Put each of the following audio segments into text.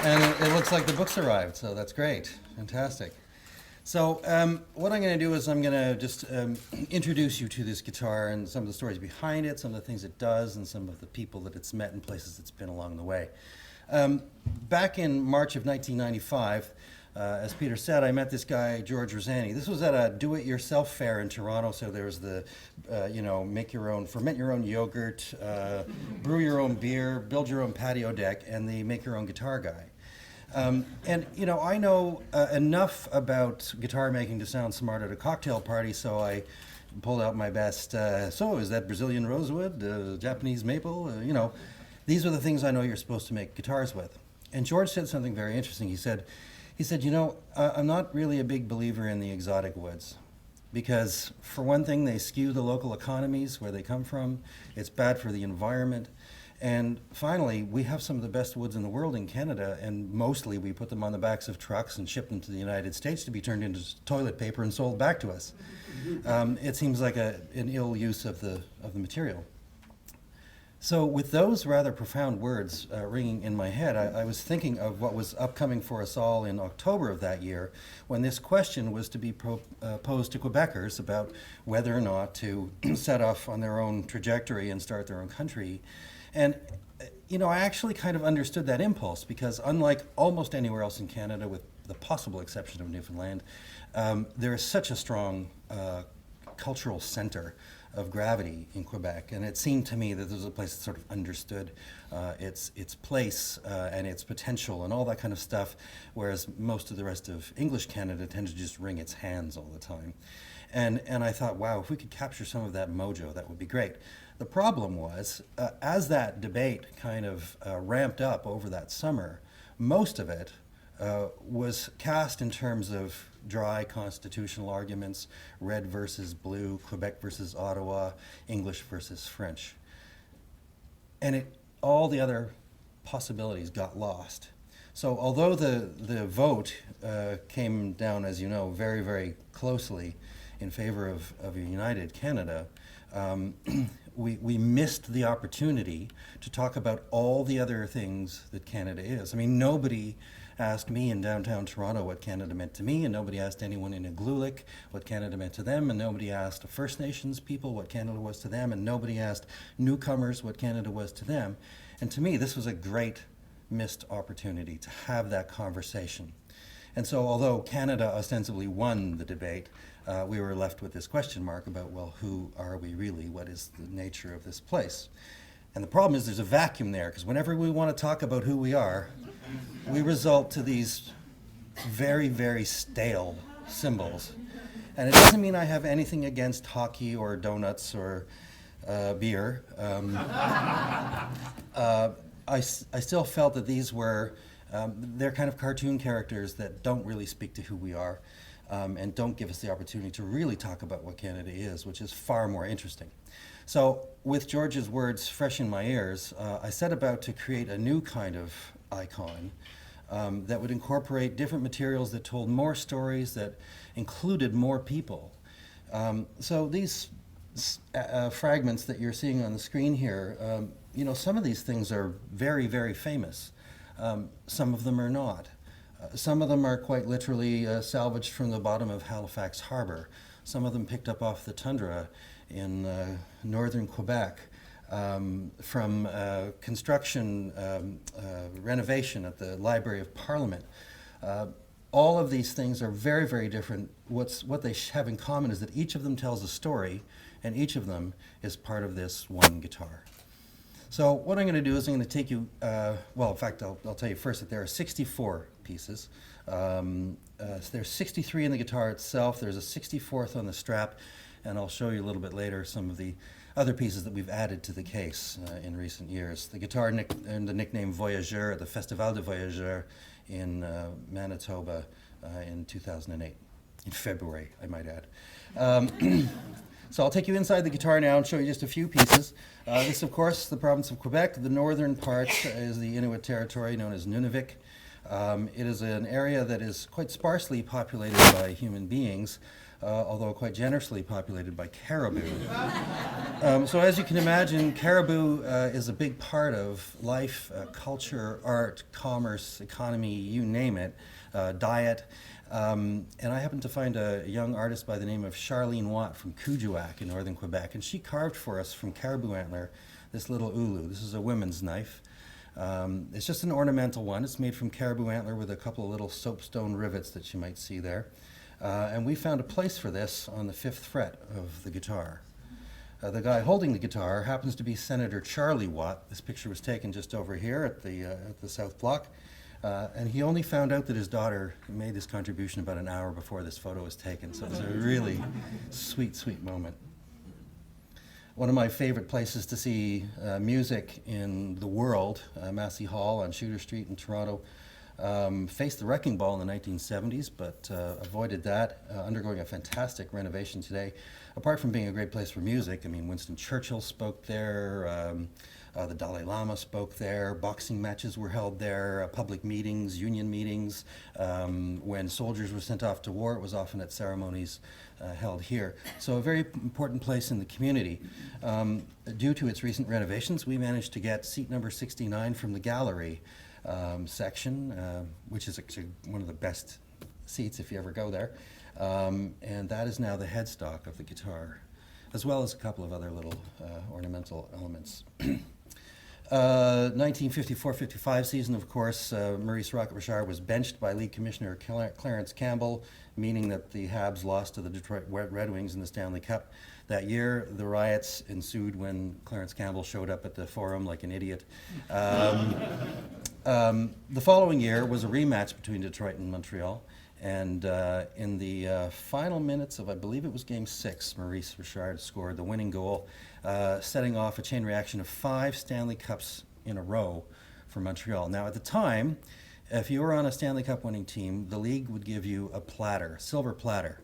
And it looks like the book's arrived, so that's great. Fantastic. So what I'm going to do is I'm going to just introduce you to this guitar and some of the stories behind it, some of the things it does, and some of the people that it's met and places it's been along the way. Back in March of 1995, as Peter said, I met this guy, George Rosani. This was at a do-it-yourself fair in Toronto, so there was the, make your own, ferment your own yogurt, brew your own beer, build your own patio deck, and the make your own guitar guy. I know enough about guitar making to sound smart at a cocktail party, so I pulled out my best, so is that Brazilian rosewood, Japanese maple, these are the things I know you're supposed to make guitars with. And George said something very interesting. He said, I'm not really a big believer in the exotic woods because, for one thing, they skew the local economies where they come from. It's bad for the environment. And finally, we have some of the best woods in the world in Canada, and mostly we put them on the backs of trucks and ship them to the United States to be turned into toilet paper and sold back to us. It seems like an ill use of the material. So with those rather profound words ringing in my head, I was thinking of what was upcoming for us all in October of that year, when this question was to be posed to Quebecers about whether or not to set off on their own trajectory and start their own country. And, I actually kind of understood that impulse because unlike almost anywhere else in Canada, with the possible exception of Newfoundland, there is such a strong cultural center of gravity in Quebec, and it seemed to me that there was a place that sort of understood its place and its potential and all that kind of stuff, whereas most of the rest of English Canada tended to just wring its hands all the time. And I thought, wow, if we could capture some of that mojo, that would be great. The problem was, as that debate kind of ramped up over that summer, most of it was cast in terms of dry constitutional arguments, red versus blue, Quebec versus Ottawa, English versus French. And all the other possibilities got lost. So although the vote came down, as you know, very, very closely in favor of a united Canada, we missed the opportunity to talk about all the other things that Canada is. I mean, nobody asked me in downtown Toronto what Canada meant to me, and nobody asked anyone in Igloolik what Canada meant to them, and nobody asked the First Nations people what Canada was to them, and nobody asked newcomers what Canada was to them. And to me, this was a great missed opportunity to have that conversation. And so although Canada ostensibly won the debate, we were left with this question mark about, well, who are we really? What is the nature of this place? And the problem is there's a vacuum there, because whenever we want to talk about who we are, we result to these very, very stale symbols. And it doesn't mean I have anything against hockey or donuts or beer. I still felt that these were, they're kind of cartoon characters that don't really speak to who we are and don't give us the opportunity to really talk about what Canada is, which is far more interesting. So with George's words fresh in my ears, I set about to create a new kind of icon that would incorporate different materials that told more stories, that included more people. So these fragments that you're seeing on the screen here, some of these things are very, very famous. Some of them are not. Some of them are quite literally salvaged from the bottom of Halifax Harbor. Some of them picked up off the tundra in northern Quebec from construction renovation at the Library of Parliament. All of these things are very, very different. What they have in common is that each of them tells a story, and each of them is part of this one guitar. So what I'm going to do is I'm going to take you, in fact, I'll tell you first that there are 64 pieces. There's 63 in the guitar itself. There's a 64th on the strap, and I'll show you a little bit later some of the other pieces that we've added to the case in recent years. The guitar earned the nickname Voyageur at the Festival de Voyageurs in Manitoba in 2008, in February, I might add. So I'll take you inside the guitar now and show you just a few pieces. This, of course, the province of Quebec. The northern part is the Inuit territory known as Nunavik. It is an area that is quite sparsely populated by human beings, although quite generously populated by caribou. So as you can imagine, caribou is a big part of life, culture, art, commerce, economy, you name it, diet. And I happened to find a young artist by the name of Charlene Watt from Kuujjuaq in northern Quebec, and she carved for us from caribou antler this little ulu. This is a women's knife. It's just an ornamental one. It's made from caribou antler with a couple of little soapstone rivets that you might see there. And we found a place for this on the 5th fret of the guitar. The guy holding the guitar happens to be Senator Charlie Watt. This picture was taken just over here at the South Block. And he only found out that his daughter made this contribution about an hour before this photo was taken. So it was a really sweet, sweet moment. One of my favorite places to see music in the world, Massey Hall on Shooter Street in Toronto, faced the wrecking ball in the 1970s, but avoided that, undergoing a fantastic renovation today. Apart from being a great place for music, I mean, Winston Churchill spoke there, the Dalai Lama spoke there, boxing matches were held there, public meetings, union meetings. When soldiers were sent off to war, it was often at ceremonies held here. So a very important place in the community. Due to its recent renovations, we managed to get seat number 69 from the gallery section, which is actually one of the best seats if you ever go there. And that is now the headstock of the guitar, as well as a couple of other little ornamental elements. 1954-55 season, of course, Maurice Rocket Richard was benched by League Commissioner Clarence Campbell, meaning that the Habs lost to the Detroit Red Wings in the Stanley Cup. That year, the riots ensued when Clarence Campbell showed up at the Forum like an idiot. The following year was a rematch between Detroit and Montreal. And in the final minutes of, I believe it was Game 6, Maurice Richard scored the winning goal, setting off a chain reaction of 5 Stanley Cups in a row for Montreal. Now, at the time, if you were on a Stanley Cup winning team, the league would give you a platter, silver platter.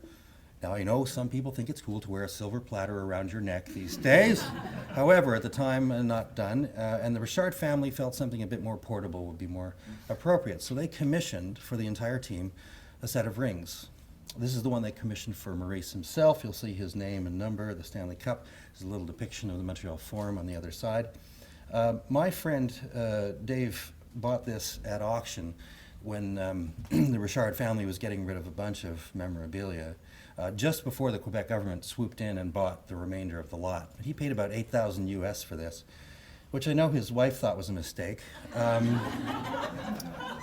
Now, I know some people think it's cool to wear a silver platter around your neck these days. However, at the time, not done. And the Richard family felt something a bit more portable would be more appropriate. So they commissioned for the entire team a set of rings. This is the one they commissioned for Maurice himself. You'll see his name and number, the Stanley Cup. There's a little depiction of the Montreal Forum on the other side. My friend Dave bought this at auction when the Richard family was getting rid of a bunch of memorabilia, just before the Quebec government swooped in and bought the remainder of the lot. He paid about $8,000 US for this, which I know his wife thought was a mistake.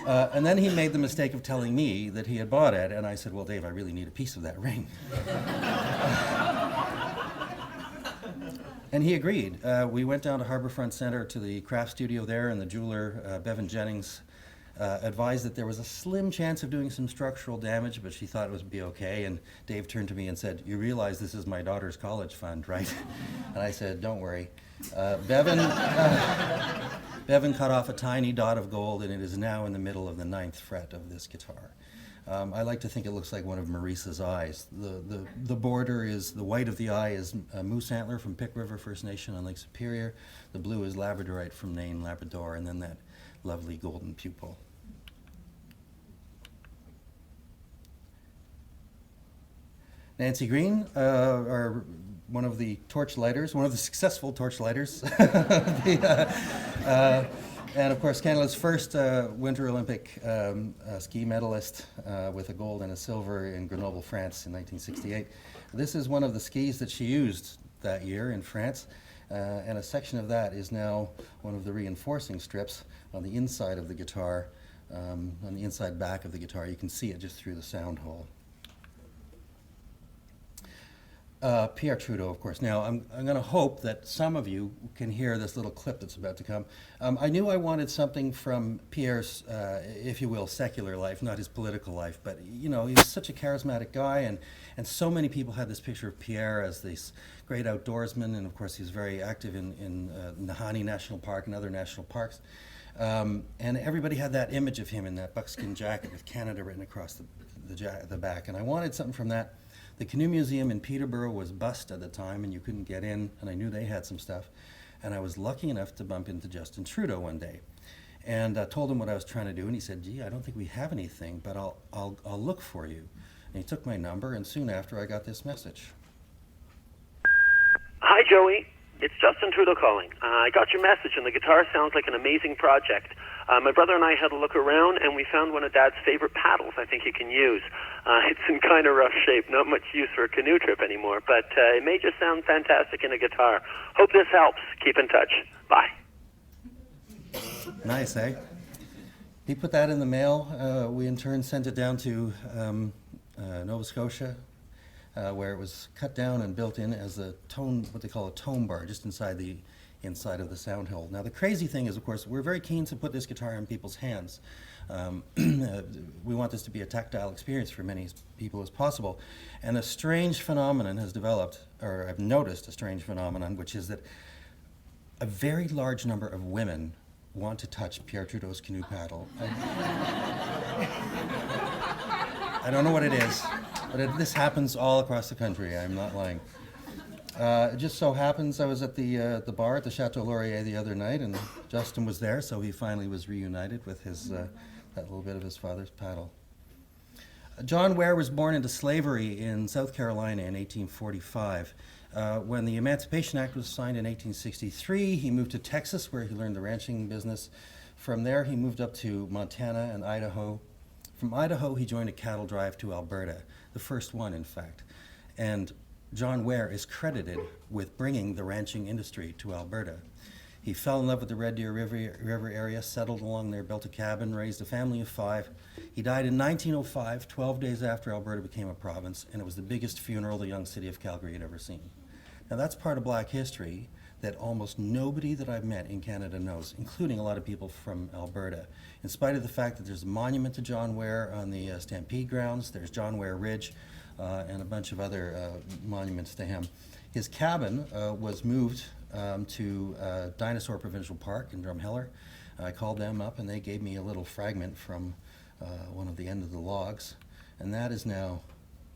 And then he made the mistake of telling me that he had bought it, and I said, well, Dave, I really need a piece of that ring. And he agreed. We went down to Harbourfront Centre to the craft studio there, and the jeweler, Bevan Jennings, advised that there was a slim chance of doing some structural damage, but she thought it would be okay. And Dave turned to me and said, you realize this is my daughter's college fund, right? And I said, don't worry. Bevan cut off a tiny dot of gold, and it is now in the middle of the 9th fret of this guitar. I like to think it looks like one of Maurice's eyes. The border is, the white of the eye is moose antler from Pick River First Nation on Lake Superior. The blue is labradorite from Nain, Labrador, and then that lovely golden pupil. Nancy Green, our one of the torchlighters, one of the successful torchlighters. And of course, Canada's first Winter Olympic ski medalist with a gold and a silver in Grenoble, France in 1968. This is one of the skis that she used that year in France, and a section of that is now one of the reinforcing strips on the inside of the guitar, on the inside back of the guitar. You can see it just through the sound hole. Pierre Trudeau, of course. Now, I'm going to hope that some of you can hear this little clip that's about to come. I knew I wanted something from Pierre's, if you will, secular life, not his political life, but, you know, he's such a charismatic guy, and so many people had this picture of Pierre as this great outdoorsman, and of course he's very active in Nahanni National Park and other national parks. And everybody had that image of him in that buckskin jacket with Canada written across the back, and I wanted something from that. The Canoe Museum in Peterborough was bust at the time, and you couldn't get in, and I knew they had some stuff. And I was lucky enough to bump into Justin Trudeau one day, and told him what I was trying to do, and he said, gee, I don't think we have anything, but I'll look for you. And he took my number, and soon after I got this message. Hi, Joey. It's Justin Trudeau calling. I got your message, and the guitar sounds like an amazing project. My brother and I had a look around, and we found one of Dad's favorite paddles I think you can use. It's in kind of rough shape, not much use for a canoe trip anymore, but it may just sound fantastic in a guitar. Hope this helps. Keep in touch. Bye. Nice, eh? He put that in the mail. We in turn sent it down to Nova Scotia, where it was cut down and built in as a tone, what they call a tone bar, just inside of the sound hole. Now the crazy thing is, of course, we're very keen to put this guitar in people's hands. We want this to be a tactile experience for many people as possible. And a strange phenomenon has developed, or I've noticed a strange phenomenon, which is that a very large number of women want to touch Pierre Trudeau's canoe paddle. I don't know what it is, but this happens all across the country. I'm not lying. It just so happens I was at the bar at the Chateau Laurier the other night, and Justin was there, so he finally was reunited with his that little bit of his father's paddle. John Ware was born into slavery in South Carolina in 1845. When the Emancipation Act was signed in 1863, he moved to Texas, where he learned the ranching business. From there, he moved up to Montana and Idaho. From Idaho, he joined a cattle drive to Alberta, the first one, in fact. And John Ware is credited with bringing the ranching industry to Alberta. He fell in love with the Red Deer River area, settled along there, built a cabin, raised a family of 5. He died in 1905, 12 days after Alberta became a province, and it was the biggest funeral the young city of Calgary had ever seen. Now that's part of Black history that almost nobody that I've met in Canada knows, including a lot of people from Alberta. In spite of the fact that there's a monument to John Ware on the Stampede grounds, there's John Ware Ridge, and a bunch of other monuments to him. His cabin was moved to Dinosaur Provincial Park in Drumheller. I called them up and they gave me a little fragment from one of the end of the logs, and that is now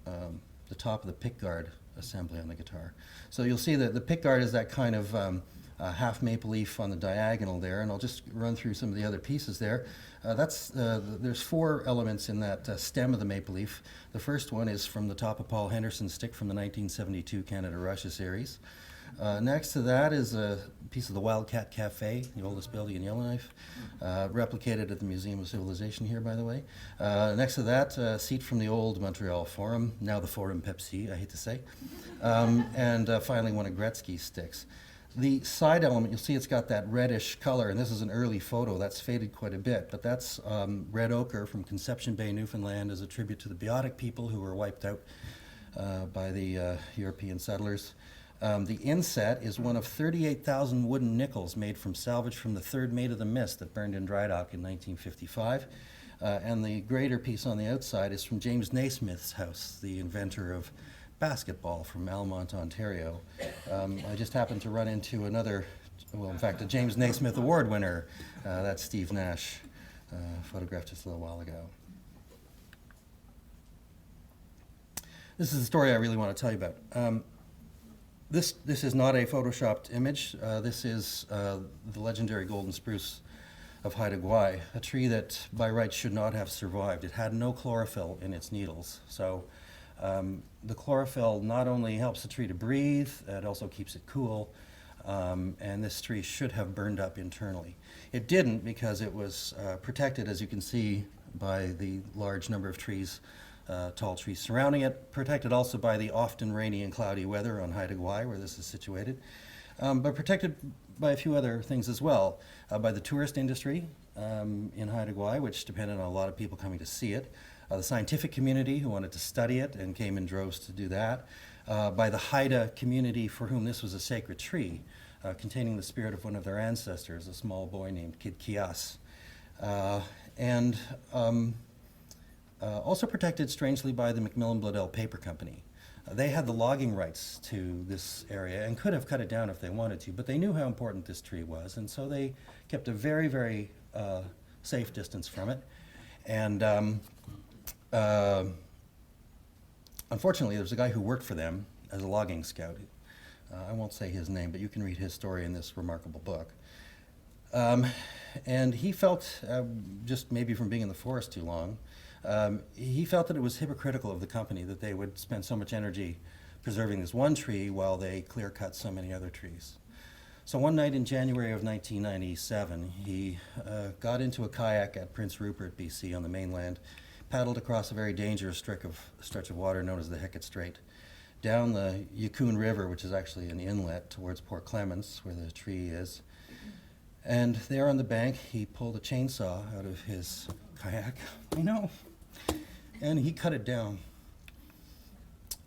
the top of the pickguard assembly on the guitar. So you'll see that the pickguard is that kind of half maple leaf on the diagonal there, and I'll just run through some of the other pieces there. There's 4 elements in that stem of the maple leaf. The first one is from the top of Paul Henderson's stick from the 1972 Canada-Russia series. Next to that is a piece of the Wildcat Cafe, the oldest building in Yellowknife, replicated at the Museum of Civilization here, by the way. Next to that, a seat from the old Montreal Forum, now the Forum Pepsi, I hate to say. And finally, one of Gretzky's sticks. The side element, you'll see it's got that reddish color, and this is an early photo. That's faded quite a bit, but that's red ochre from Conception Bay, Newfoundland, as a tribute to the Beothuk people who were wiped out by the European settlers. The inset is one of 38,000 wooden nickels made from salvage from the third mate of the Mist that burned in Drydock in 1955. And the greater piece on the outside is from James Naismith's house, the inventor of basketball from Almont, Ontario. I just happened to run into another, well, in fact, a James Naismith Award winner. That's Steve Nash, photographed just a little while ago. This is a story I really want to tell you about. This is not a photoshopped image. This is the legendary golden spruce of Haida Gwaii, a tree that by rights should not have survived. It had no chlorophyll in its needles. So the chlorophyll not only helps the tree to breathe, it also keeps it cool, and this tree should have burned up internally. It didn't because it was protected, as you can see, by the large number of trees, tall trees surrounding it, protected also by the often rainy and cloudy weather on Haida Gwaii, where this is situated, but protected by a few other things as well, by the tourist industry in Haida Gwaii, which depended on a lot of people coming to see it, the scientific community who wanted to study it and came in droves to do that, by the Haida community for whom this was a sacred tree, containing the spirit of one of their ancestors, a small boy named Kid Kias. And also protected, strangely, by the Macmillan Bloedel Paper Company. They had the logging rights to this area and could have cut it down if they wanted to, but they knew how important this tree was, and so they kept a very, very safe distance from it. And unfortunately, there was a guy who worked for them as a logging scout. I won't say his name, but you can read his story in this remarkable book. And he felt, just maybe from being in the forest too long, He felt that it was hypocritical of the company that they would spend so much energy preserving this one tree while they clear-cut so many other trees. So one night in January of 1997, he got into a kayak at Prince Rupert, BC, on the mainland, paddled across a very dangerous stretch of water known as the Hecate Strait, down the Yukon River, which is actually an inlet towards Port Clements, where the tree is. And there on the bank, he pulled a chainsaw out of his kayak, and he cut it down.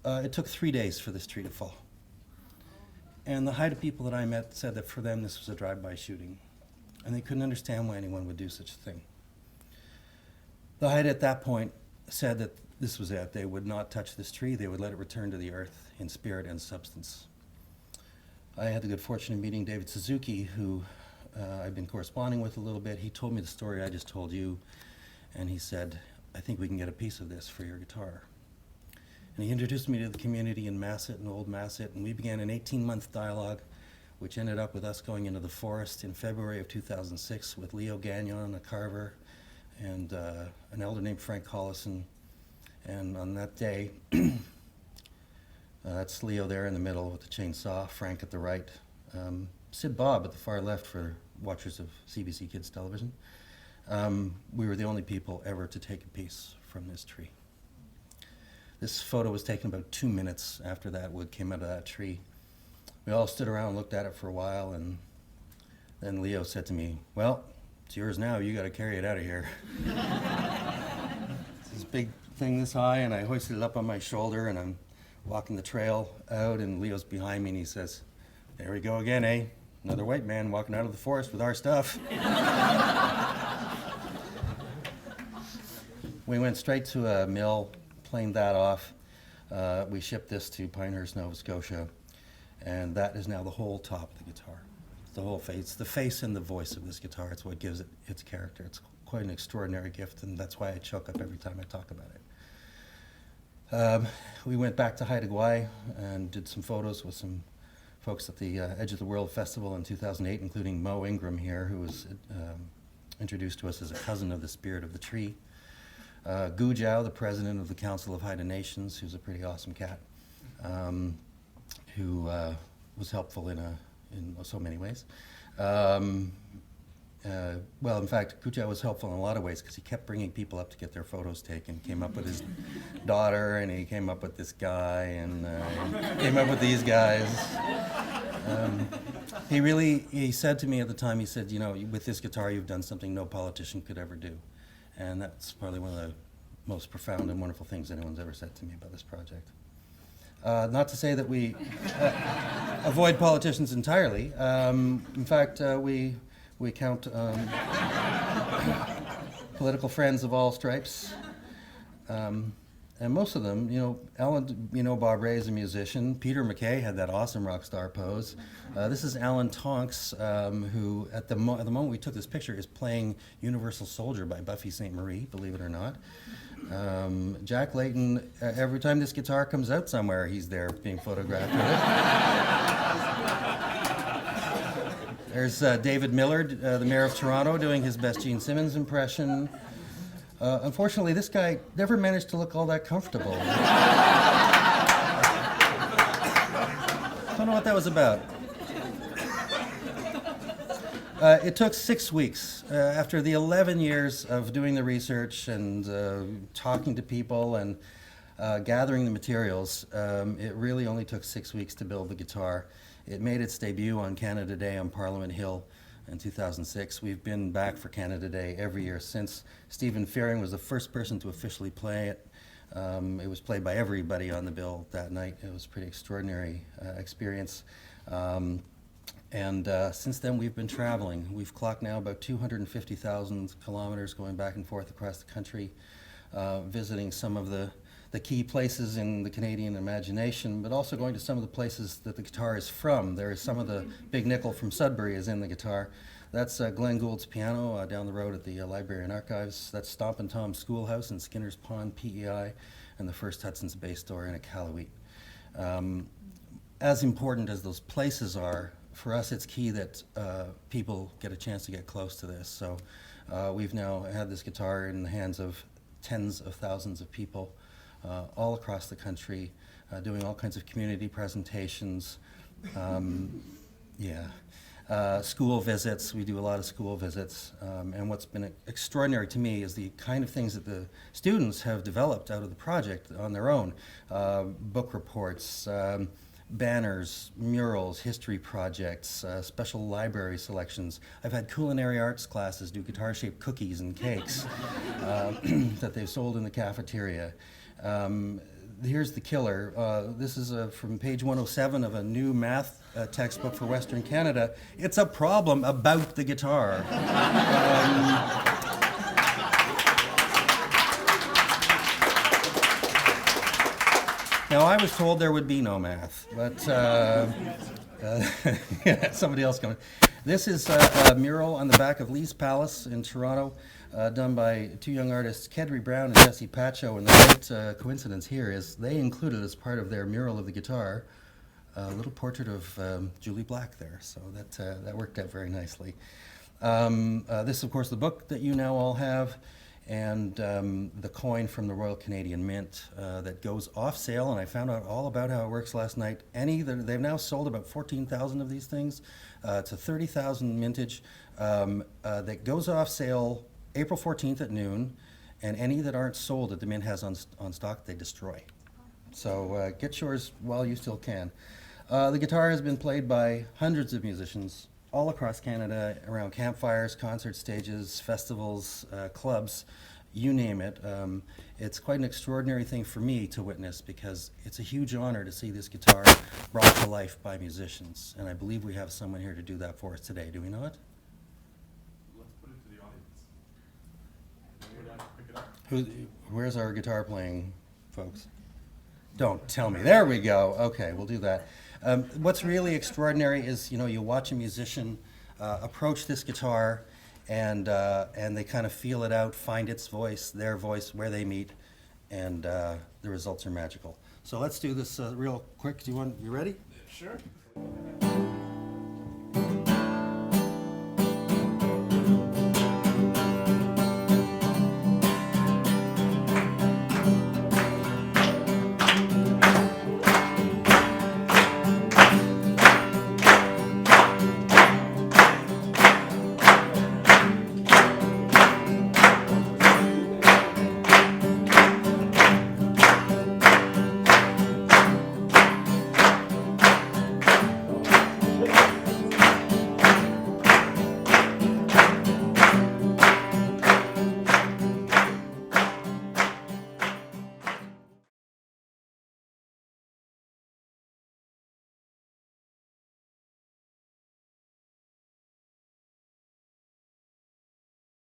It took 3 days for this tree to fall. And the Haida people that I met said that for them this was a drive-by shooting, and they couldn't understand why anyone would do such a thing. The Haida at that point said that this was it. They would not touch this tree. They would let it return to the earth in spirit and substance. I had the good fortune of meeting David Suzuki, who I've been corresponding with a little bit. He told me the story I just told you, and he said, I think we can get a piece of this for your guitar. And he introduced me to the community in Masset and Old Masset, and we began an 18-month dialogue, which ended up with us going into the forest in February of 2006 with Leo Gagnon, a carver, and an elder named Frank Collison. And on that day, that's Leo there in the middle with the chainsaw, Frank at the right, Sid Bob at the far left for watchers of CBC Kids Television. We were the only people ever to take a piece from this tree. This photo was taken about 2 minutes after that wood came out of that tree. We all stood around and looked at it for a while, and then Leo said to me, well, it's yours now, you gotta carry it out of here. It's this big thing this high, and I hoisted it up on my shoulder, and I'm walking the trail out, and Leo's behind me, and he says, there we go again, eh? Another white man walking out of the forest with our stuff. We went straight to a mill, planed that off. We shipped this to Pinehurst, Nova Scotia, and that is now the whole top of the guitar. The whole face, the face and the voice of this guitar. It's what gives it its character. It's quite an extraordinary gift, and that's why I choke up every time I talk about it. We went back to Haida Gwaii and did some photos with some folks at the Edge of the World Festival in 2008, including Mo Ingram here, who was introduced to us as a cousin of the spirit of the tree. Gu Jiao, the president of the Council of Haida Nations, who's a pretty awesome cat, who was helpful in so many ways. Well, in fact, Gu Jiao was helpful in a lot of ways because he kept bringing people up to get their photos taken. Came up with his daughter, and he came up with this guy, and came up with these guys. He said to me at the time, he said, with this guitar you've done something no politician could ever do. And that's probably one of the most profound and wonderful things anyone's ever said to me about this project. Not to say that we avoid politicians entirely. In fact, we count political friends of all stripes. And most of them, Alan, Bob Ray is a musician. Peter MacKay had that awesome rock star pose. This is Alan Tonks, who at the moment we took this picture is playing Universal Soldier by Buffy St. Marie, believe it or not. Jack Layton, every time this guitar comes out somewhere, he's there being photographed with it. There's David Millard, the mayor of Toronto, doing his best Gene Simmons impression. Unfortunately, this guy never managed to look all that comfortable. Don't know what that was about. It took 6 weeks. After the 11 years of doing the research and talking to people and gathering the materials, it really only took 6 weeks to build the guitar. It made its debut on Canada Day on Parliament Hill in 2006. We've been back for Canada Day every year since. Stephen Fearing was the first person to officially play it. It was played by everybody on the bill that night. It was a pretty extraordinary experience. And since then we've been traveling. We've clocked now about 250,000 kilometers going back and forth across the country, visiting some of the key places in the Canadian imagination, but also going to some of the places that the guitar is from. There is some of the Big Nickel from Sudbury is in the guitar. That's Glenn Gould's piano down the road at the Library and Archives. That's Stompin' Tom's Schoolhouse in Skinner's Pond, PEI, and the First Hudson's Bay store in Iqaluit. As important as those places are, for us it's key that people get a chance to get close to this. So we've now had this guitar in the hands of tens of thousands of people all across the country, doing all kinds of community presentations. School visits, we do a lot of school visits, and what's been extraordinary to me is the kind of things that the students have developed out of the project on their own. Book reports, banners, murals, history projects, special library selections. I've had culinary arts classes do guitar-shaped cookies and cakes that they've sold in the cafeteria. Here's the killer. This is from page 107 of a new math textbook for Western Canada. It's a problem about the guitar. Now, I was told there would be no math, but somebody else coming. This is a mural on the back of Lee's Palace in Toronto, done by two young artists, Kedry Brown and Jesse Pacho, and the great coincidence here is they included as part of their mural of the guitar a little portrait of Julie Black there, so that worked out very nicely. This is, of course, the book that you now all have, and the coin from the Royal Canadian Mint that goes off sale, and I found out all about how it works last night. They've now sold about 14,000 of these things. It's a 30,000 mintage that goes off sale April 14th at noon, and any that aren't sold that the Mint has on stock, they destroy. So get yours while you still can. The guitar has been played by hundreds of musicians all across Canada, around campfires, concert stages, festivals, clubs, you name it. It's quite an extraordinary thing for me to witness because it's a huge honor to see this guitar brought to life by musicians. And I believe we have someone here to do that for us today. Do we know it? Let's put it to the audience. And we'll have to pick it up. Where's our guitar playing folks? Don't tell me. There we go. Okay, we'll do that. What's really extraordinary is, you watch a musician approach this guitar, and they kind of feel it out, find its voice, their voice, where they meet, and the results are magical. So let's do this real quick. You ready? Sure.